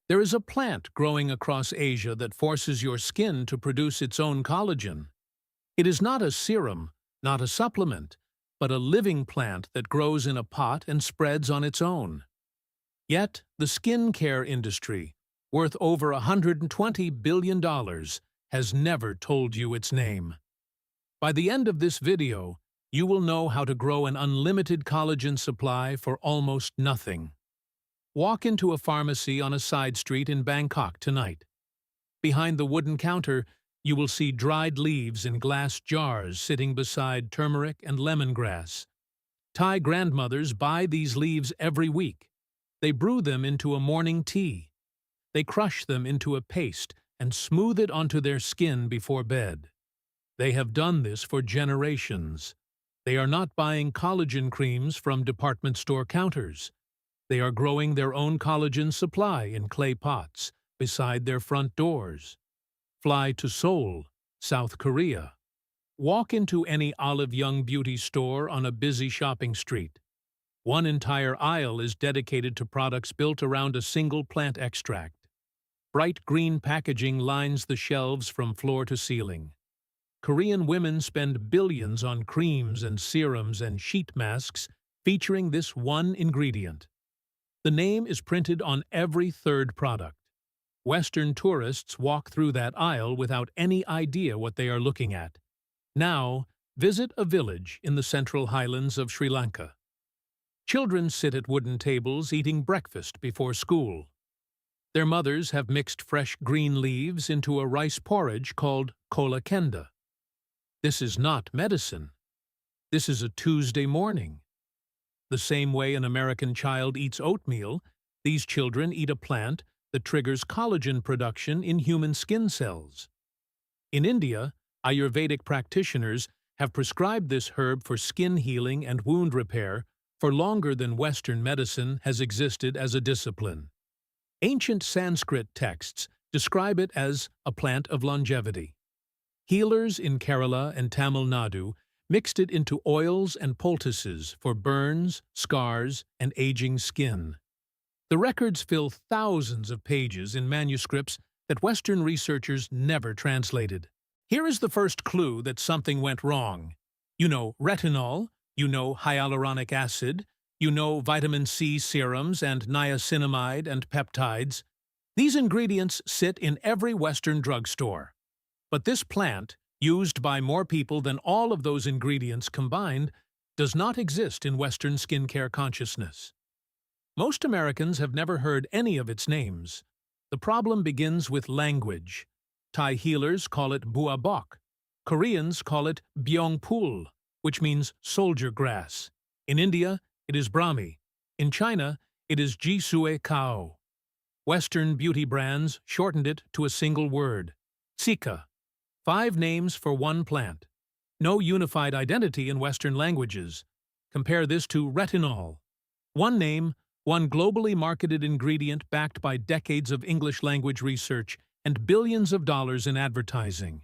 There is a plant growing across Asia that forces your skin to produce its own collagen. It is not a serum, not a supplement, but a living plant that grows in a pot and spreads on its own. Yet, the skin care industry, worth over $120 billion, has never told you its name. By the end of this video, you will know how to grow an unlimited collagen supply for almost nothing. Walk into a pharmacy on a side street in Bangkok tonight. Behind the wooden counter, you will see dried leaves in glass jars sitting beside turmeric and lemongrass. Thai grandmothers buy these leaves every week. They brew them into a morning tea. They crush them into a paste and smooth it onto their skin before bed. They have done this for generations. They are not buying collagen creams from department store counters. They are growing their own collagen supply in clay pots beside their front doors. Fly to Seoul, South Korea. Walk into any Olive Young beauty store on a busy shopping street. One entire aisle is dedicated to products built around a single plant extract. Bright green packaging lines the shelves from floor to ceiling. Korean women spend billions on creams and serums and sheet masks featuring this one ingredient. The name is printed on every third product. Western tourists walk through that aisle without any idea what they are looking at. Now, visit a village in the central highlands of Sri Lanka. Children sit at wooden tables eating breakfast before school. Their mothers have mixed fresh green leaves into a rice porridge called Collagen. This is not medicine. This is a Tuesday morning. The same way an American child eats oatmeal, these children eat a plant that triggers collagen production in human skin cells. In India, Ayurvedic practitioners have prescribed this herb for skin healing and wound repair for longer than Western medicine has existed as a discipline. Ancient Sanskrit texts describe it as a plant of longevity. Healers in Kerala and Tamil Nadu mixed it into oils and poultices for burns, scars, and aging skin. The records fill thousands of pages in manuscripts that Western researchers never translated. Here is the first clue that something went wrong. You know retinol, you know hyaluronic acid, you know vitamin C serums and niacinamide and peptides. These ingredients sit in every Western drugstore. But this plant, used by more people than all of those ingredients combined, does not exist in Western skincare consciousness. Most Americans have never heard any of its names. The problem begins with language. Thai healers call it bua bok. Koreans call it byong pul, which means soldier grass. In India, it is brahmi. In China, it is jisue kao. Western beauty brands shortened it to a single word, Cica. 5 names for one plant. No unified identity in Western languages. Compare this to retinol. One name, one globally marketed ingredient backed by decades of English language research and billions of dollars in advertising.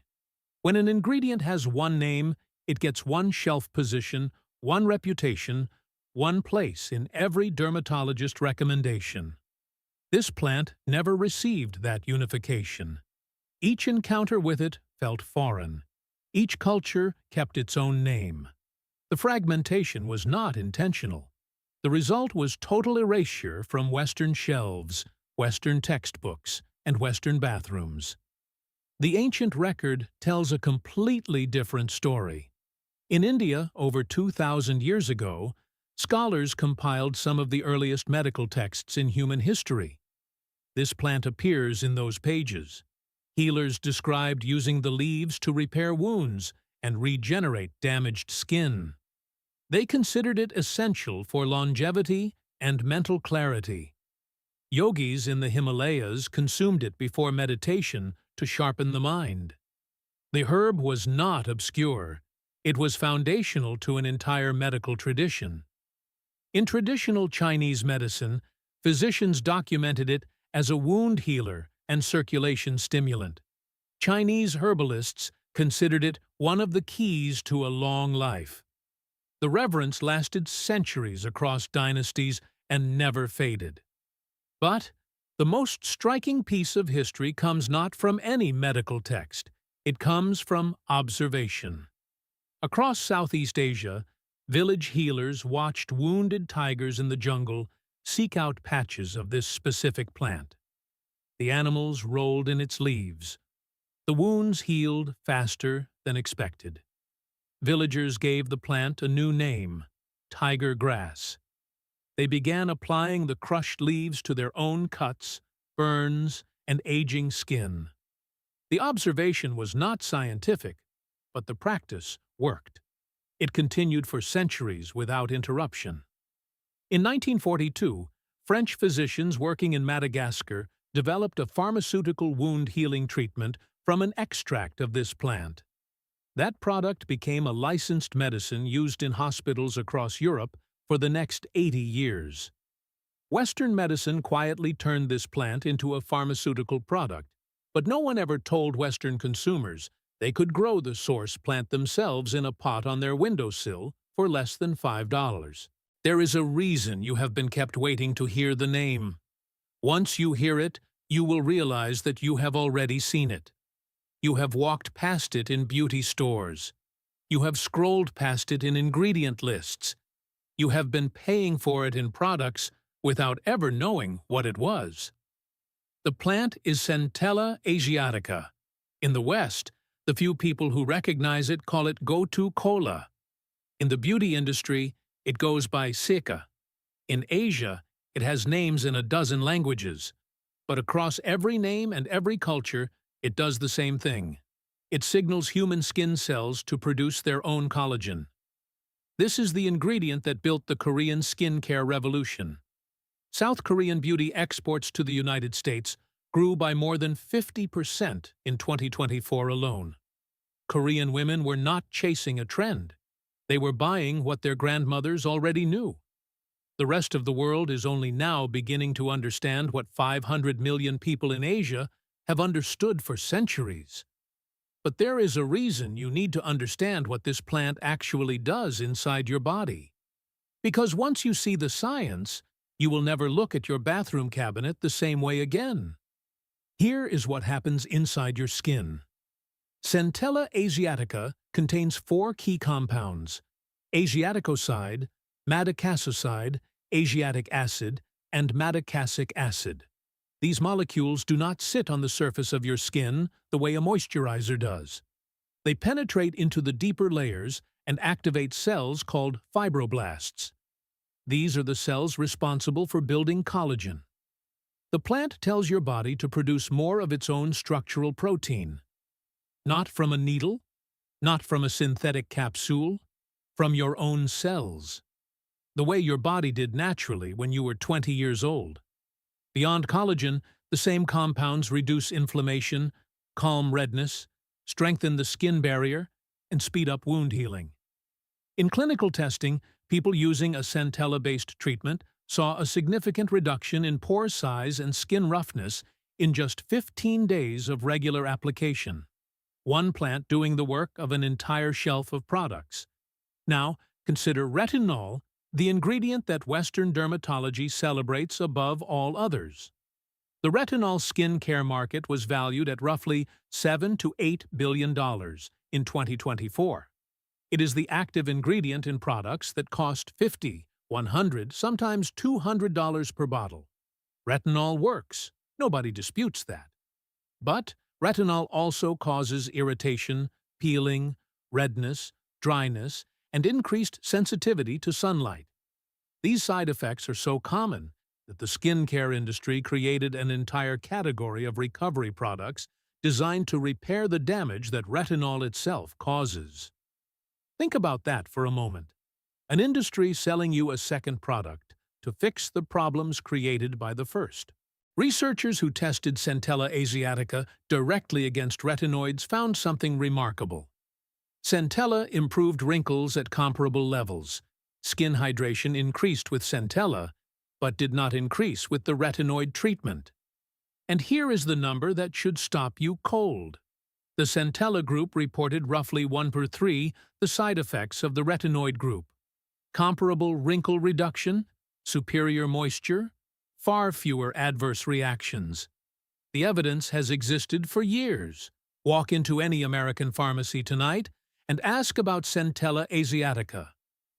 When an ingredient has one name, it gets one shelf position, one reputation, one place in every dermatologist recommendation. This plant never received that unification. Each encounter with it felt foreign. Each culture kept its own name. The fragmentation was not intentional. The result was total erasure from Western shelves, Western textbooks, and Western bathrooms. The ancient record tells a completely different story. In India, over 2,000 years ago, scholars compiled some of the earliest medical texts in human history. This plant appears in those pages. Healers described using the leaves to repair wounds and regenerate damaged skin. They considered it essential for longevity and mental clarity. Yogis in the Himalayas consumed it before meditation to sharpen the mind. The herb was not obscure. It was foundational to an entire medical tradition. In traditional Chinese medicine, physicians documented it as a wound healer and circulation stimulant. Chinese herbalists considered it one of the keys to a long life. The reverence lasted centuries across dynasties and never faded. But The most striking piece of history comes not from any medical text. It comes from observation. Across Southeast Asia, village healers watched wounded tigers in the jungle seek out patches of this specific plant. The animals rolled in its leaves. The wounds healed faster than expected. Villagers gave the plant a new name, tiger grass. They began applying the crushed leaves to their own cuts, burns, and aging skin. The observation was not scientific, but the practice worked. It continued for centuries without interruption. In 1942, French physicians working in Madagascar developed a pharmaceutical wound healing treatment from an extract of this plant. That product became a licensed medicine used in hospitals across Europe for the next 80 years. Western medicine quietly turned this plant into a pharmaceutical product, but no one ever told Western consumers they could grow the source plant themselves in a pot on their windowsill for less than $5. There is a reason you have been kept waiting to hear the name. Once you hear it, you will realize that you have already seen it. You have walked past it in beauty stores. You have scrolled past it in ingredient lists. You have been paying for it in products without ever knowing what it was. The plant is Centella Asiatica. In the West, the few people who recognize it call it Gotu Kola. In the beauty industry, it goes by Cica. In Asia, it has names in a dozen languages. But across every name and every culture, it does the same thing. It signals human skin cells to produce their own collagen. This is the ingredient that built the Korean skincare revolution. South Korean beauty exports to the United States grew by more than 50% in 2024 alone. Korean women were not chasing a trend. They were buying what their grandmothers already knew. The rest of the world is only now beginning to understand what 500 million people in Asia have understood for centuries. But there is a reason you need to understand what this plant actually does inside your body. Because once you see the science, you will never look at your bathroom cabinet the same way again. Here is what happens inside your skin. Centella Asiatica contains 4 key compounds: Asiaticoside, madecassoside, Asiatic acid, and madecassic acid. These molecules do not sit on the surface of your skin the way a moisturizer does. They penetrate into the deeper layers and activate cells called fibroblasts. These are the cells responsible for building collagen. The plant tells your body to produce more of its own structural protein. Not from a needle, not from a synthetic capsule, from your own cells. The way your body did naturally when you were 20 years old. Beyond collagen, the same compounds reduce inflammation, calm redness, strengthen the skin barrier, and speed up wound healing. In clinical testing, people using a Centella-based treatment saw a significant reduction in pore size and skin roughness in just 15 days of regular application. One plant doing the work of an entire shelf of products. Now, consider retinol, the ingredient that Western dermatology celebrates above all others. The retinol skincare market was valued at roughly $7 to $8 billion in 2024. It is the active ingredient in products that cost $50, $100, sometimes $200 per bottle. Retinol works. Nobody disputes that. But retinol also causes irritation, peeling, redness, dryness, and increased sensitivity to sunlight. These side effects are so common that the skincare industry created an entire category of recovery products designed to repair the damage that retinol itself causes. Think about that for a moment. An industry selling you a second product to fix the problems created by the first. Researchers who tested Centella Asiatica directly against retinoids found something remarkable. Centella improved wrinkles at comparable levels. Skin hydration increased with Centella, but did not increase with the retinoid treatment. And here is the number that should stop you cold. The Centella group reported roughly 1/3 the side effects of the retinoid group. Comparable wrinkle reduction, superior moisture, far fewer adverse reactions. The evidence has existed for years. Walk into any American pharmacy tonight and ask about Centella Asiatica.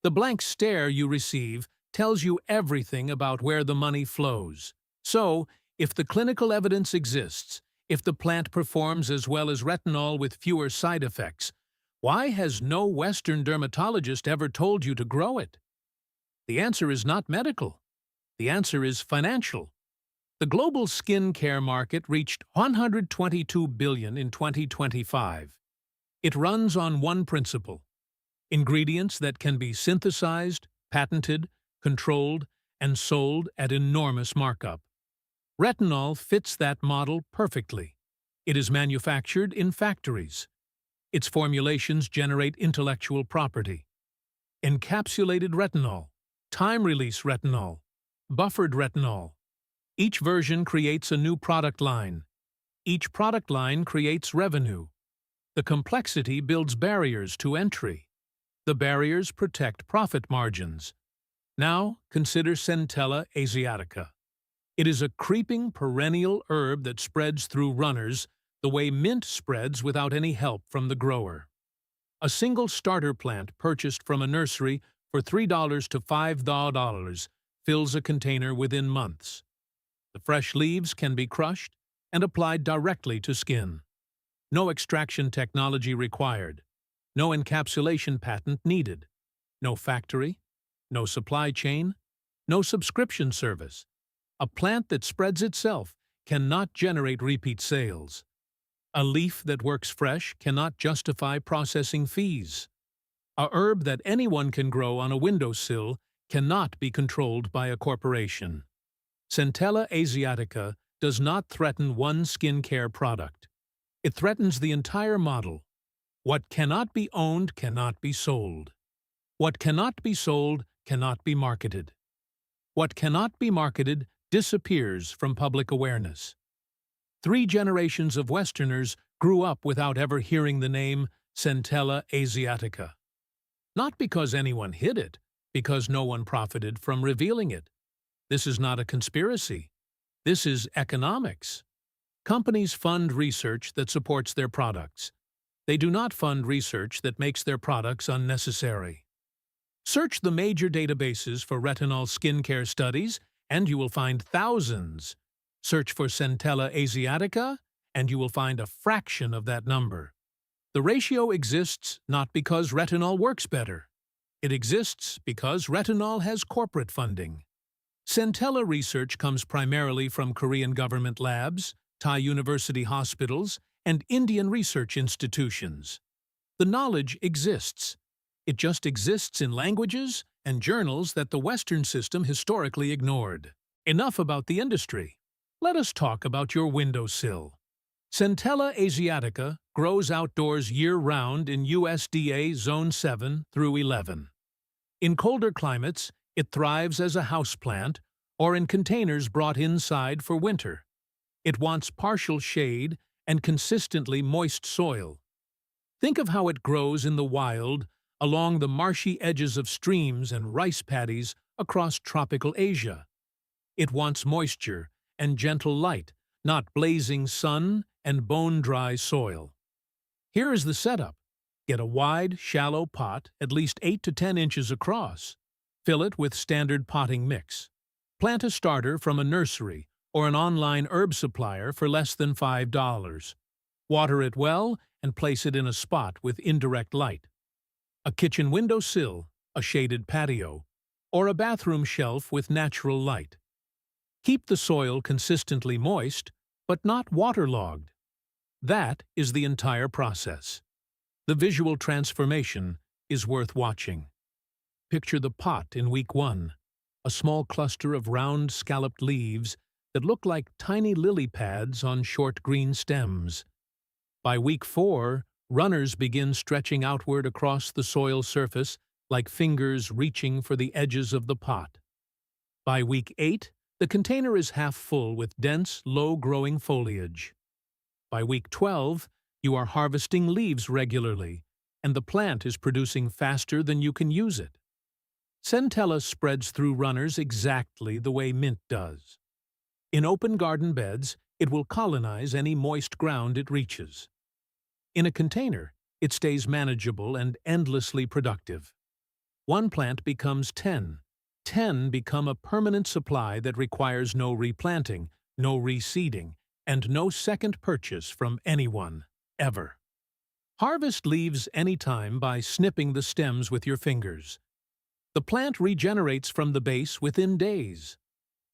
The blank stare you receive tells you everything about where the money flows. So, if the clinical evidence exists, if the plant performs as well as retinol with fewer side effects, why has no Western dermatologist ever told you to grow it? The answer is not medical. The answer is financial. The global skin care market reached $122 billion in 2025. It runs on one principle: ingredients that can be synthesized, patented, controlled, and sold at enormous markup. Retinol fits that model perfectly. It is manufactured in factories. Its formulations generate intellectual property. Encapsulated retinol, time-release retinol, buffered retinol. Each version creates a new product line. Each product line creates revenue. The complexity builds barriers to entry. The barriers protect profit margins. Now, consider Centella Asiatica. It is a creeping perennial herb that spreads through runners the way mint spreads without any help from the grower. A single starter plant purchased from a nursery for $3 to $5 fills a container within months. The fresh leaves can be crushed and applied directly to skin. No extraction technology required. No encapsulation patent needed. No factory. No supply chain. No subscription service. A plant that spreads itself cannot generate repeat sales. A leaf that works fresh cannot justify processing fees. A herb that anyone can grow on a windowsill cannot be controlled by a corporation. Centella Asiatica does not threaten one skincare product. It threatens the entire model. What cannot be owned cannot be sold. What cannot be sold cannot be marketed. What cannot be marketed disappears from public awareness. 3 generations of Westerners grew up without ever hearing the name Centella Asiatica. Not because anyone hid it, because no one profited from revealing it. This is not a conspiracy. This is economics. Companies fund research that supports their products. They do not fund research that makes their products unnecessary. Search the major databases for retinol skincare studies, and you will find thousands. Search for Centella Asiatica, and you will find a fraction of that number. The ratio exists not because retinol works better. It exists because retinol has corporate funding. Centella research comes primarily from Korean government labs, Thai university hospitals, and Indian research institutions. The knowledge exists. It just exists in languages and journals that the Western system historically ignored. Enough about the industry. Let us talk about your windowsill. Centella Asiatica grows outdoors year-round in USDA Zone 7 through 11. In colder climates, it thrives as a houseplant or in containers brought inside for winter. It wants partial shade and consistently moist soil. Think of how it grows in the wild, along the marshy edges of streams and rice paddies across tropical Asia. It wants moisture and gentle light, not blazing sun and bone-dry soil. Here is the setup. Get a wide, shallow pot, at least 8 to 10 inches across. Fill it with standard potting mix. Plant a starter from a nursery or an online herb supplier for less than $5. Water it well and place it in a spot with indirect light. A kitchen windowsill, a shaded patio, or a bathroom shelf with natural light. Keep the soil consistently moist, but not waterlogged. That is the entire process. The visual transformation is worth watching. Picture the pot in week 1, a small cluster of round scalloped leaves that look like tiny lily pads on short green stems. By week 4, runners begin stretching outward across the soil surface like fingers reaching for the edges of the pot. By week 8, the container is half full with dense, low-growing foliage. By week 12, you are harvesting leaves regularly, and the plant is producing faster than you can use it. Centella spreads through runners exactly the way mint does. In open garden beds, it will colonize any moist ground it reaches. In a container, it stays manageable and endlessly productive. One plant becomes 10. 10 become a permanent supply that requires no replanting, no reseeding, and no second purchase from anyone, ever. Harvest leaves anytime by snipping the stems with your fingers. The plant regenerates from the base within days.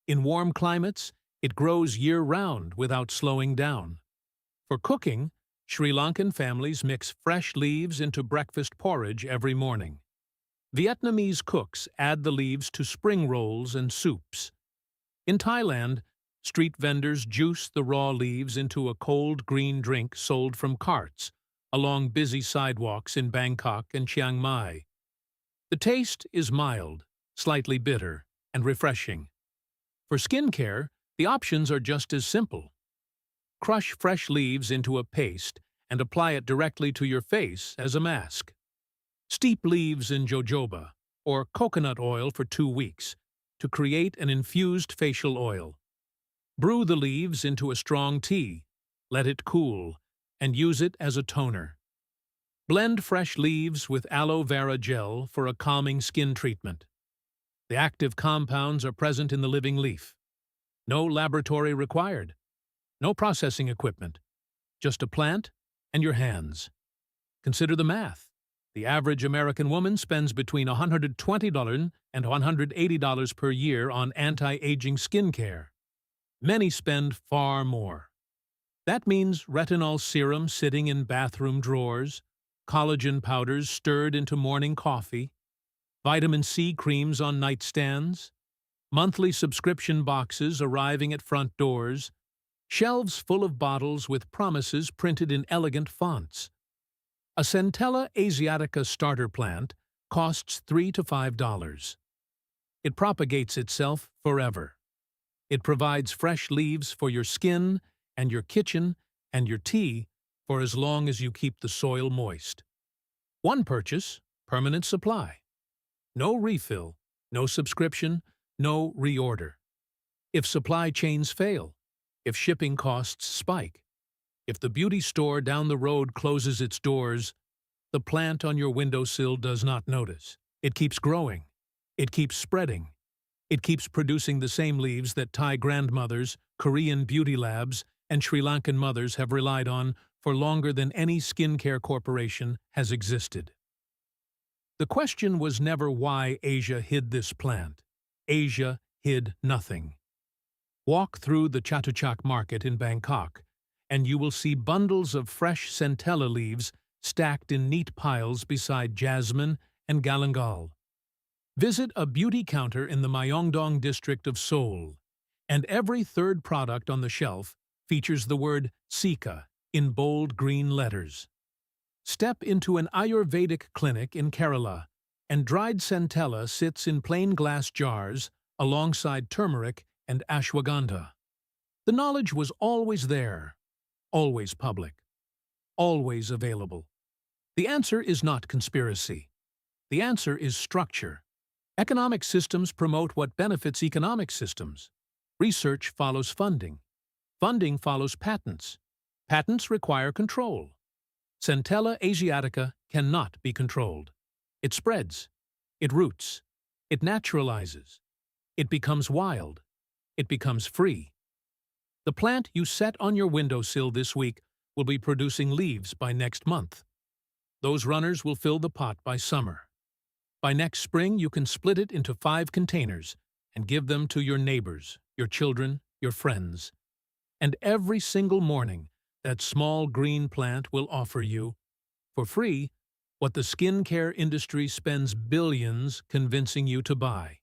In warm climates, it grows year-round without slowing down. For cooking, Sri Lankan families mix fresh leaves into breakfast porridge every morning. Vietnamese cooks add the leaves to spring rolls and soups. In Thailand, street vendors juice the raw leaves into a cold green drink sold from carts along busy sidewalks in Bangkok and Chiang Mai. The taste is mild, slightly bitter, and refreshing. For skincare, the options are just as simple. Crush fresh leaves into a paste and apply it directly to your face as a mask. Steep leaves in jojoba or coconut oil for 2 weeks to create an infused facial oil. Brew the leaves into a strong tea, let it cool, and use it as a toner. Blend fresh leaves with aloe vera gel for a calming skin treatment. The active compounds are present in the living leaf. No laboratory required. No processing equipment. Just a plant and your hands. Consider the math. The average American woman spends between $120 and $180 per year on anti-aging skincare. Many spend far more. That means retinol serum sitting in bathroom drawers, collagen powders stirred into morning coffee, vitamin C creams on nightstands, monthly subscription boxes arriving at front doors, shelves full of bottles with promises printed in elegant fonts. A Centella Asiatica starter plant costs $3 to $5. It propagates itself forever. It provides fresh leaves for your skin and your kitchen and your tea for as long as you keep the soil moist. One purchase, permanent supply. No refill, no subscription, no reorder. If supply chains fail, if shipping costs spike, if the beauty store down the road closes its doors, the plant on your windowsill does not notice. It keeps growing. It keeps spreading. It keeps producing the same leaves that Thai grandmothers, Korean beauty labs, and Sri Lankan mothers have relied on for longer than any skincare corporation has existed. The question was never why Asia hid this plant. Asia hid nothing. Walk through the Chatuchak market in Bangkok, and you will see bundles of fresh centella leaves stacked in neat piles beside jasmine and galangal. Visit a beauty counter in the Myeongdong district of Seoul, and every third product on the shelf features the word Cica in bold green letters. Step into an Ayurvedic clinic in Kerala, and dried centella sits in plain glass jars alongside turmeric and ashwagandha. The knowledge was always there, always public, always available. The answer is not conspiracy. The answer is structure. Economic systems promote what benefits economic systems. Research follows funding. Funding follows patents. Patents require control. Centella Asiatica cannot be controlled. It spreads. It roots. It naturalizes. It becomes wild. It becomes free. The plant you set on your windowsill this week will be producing leaves by next month. Those runners will fill the pot by summer. By next spring, you can split it into 5 containers and give them to your neighbors, your children, your friends. And every single morning, that small green plant will offer you, for free, what the skincare industry spends billions convincing you to buy.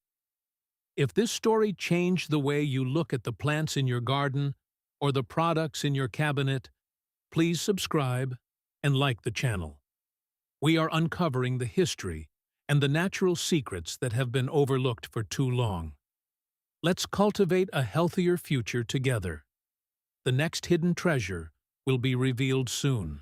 If this story changed the way you look at the plants in your garden or the products in your cabinet, please subscribe and like the channel. We are uncovering the history and the natural secrets that have been overlooked for too long. Let's cultivate a healthier future together. The next hidden treasure will be revealed soon.